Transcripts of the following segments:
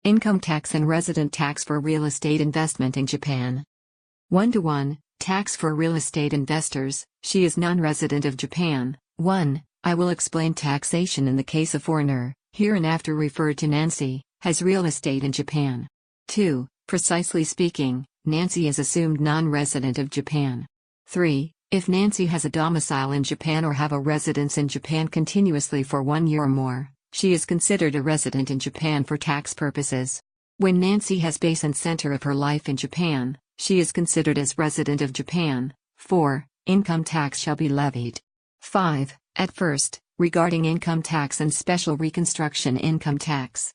Income tax and resident tax for real estate investment in Japan. 1-to-1, tax for real estate investors. She is non-resident of Japan. 1. I will explain taxation in the case a foreigner, hereinafter referred to Nancy, has real estate in Japan. 2. Precisely speaking, Nancy is assumed non-resident of Japan. 3. If Nancy has a domicile in Japan or have a residence in Japan continuously for 1 year or more, she is considered a resident in Japan for tax purposes. When Nancy has base and center of her life in Japan, she is considered as resident of Japan. 4. Income tax shall be levied. 5. At first, regarding income tax and special reconstruction income tax.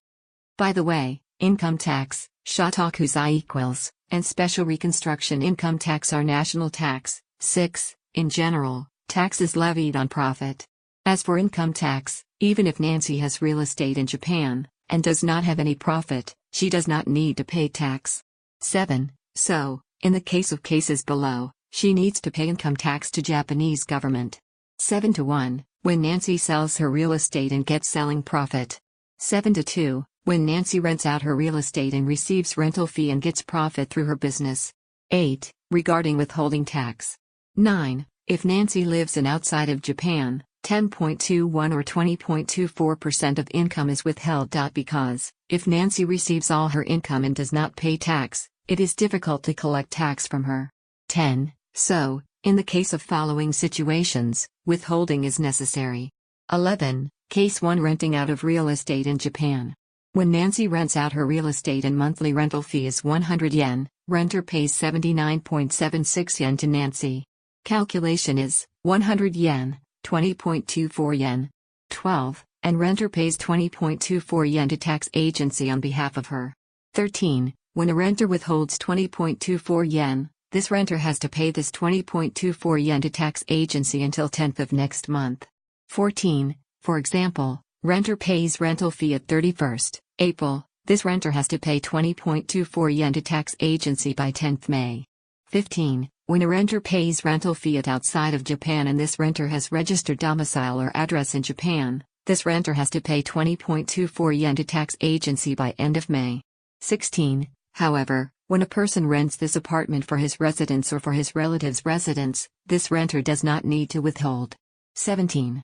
By the way, income tax, shotokusai equals, and special reconstruction income tax are national tax. 6. In general, tax is levied on profit. As for income tax, even if Nancy has real estate in Japan, and does not have any profit, she does not need to pay tax. 7. So, in the case of cases below, she needs to pay income tax to Japanese government. 7-to-1, when Nancy sells her real estate and gets selling profit. 7-to-2, when Nancy rents out her real estate and receives rental fee and gets profit through her business. 8. Regarding withholding tax. 9. If Nancy lives in outside of Japan, 10.21 or 20.24% of income is withheld. Because, if Nancy receives all her income and does not pay tax, it is difficult to collect tax from her. 10. So, in the case of following situations, withholding is necessary. 11. Case 1, renting out of real estate in Japan. When Nancy rents out her real estate and monthly rental fee is 100 yen, renter pays 79.76 yen to Nancy. Calculation is 100 yen, 20.24 yen. 12. And renter pays 20.24 yen to tax agency on behalf of her. 13. When a renter withholds 20.24 yen, this renter has to pay this 20.24 yen to tax agency until 10th of next month. 14. For example, renter pays rental fee at 31st April, this renter has to pay 20.24 yen to tax agency by 10th May. 15. When a renter pays rental fee at outside of Japan and this renter has registered domicile or address in Japan, this renter has to pay 20.24 yen to tax agency by end of May. 16. However, when a person rents this apartment for his residence or for his relative's residence, this renter does not need to withhold. 17.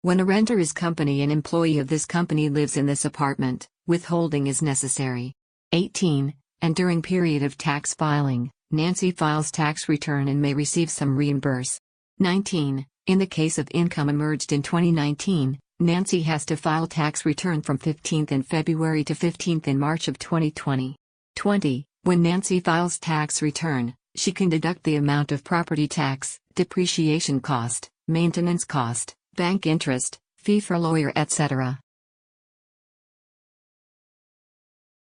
When a renter is company and employee of this company lives in this apartment, withholding is necessary. 18. And during period of tax filing, Nancy files tax return and may receive some reimburse. 19. In the case of income emerged in 2019, Nancy has to file tax return from 15th in February to 15th in March of 2020. 20. When Nancy files tax return, she can deduct the amount of property tax, depreciation cost, maintenance cost, bank interest, fee for lawyer, etc.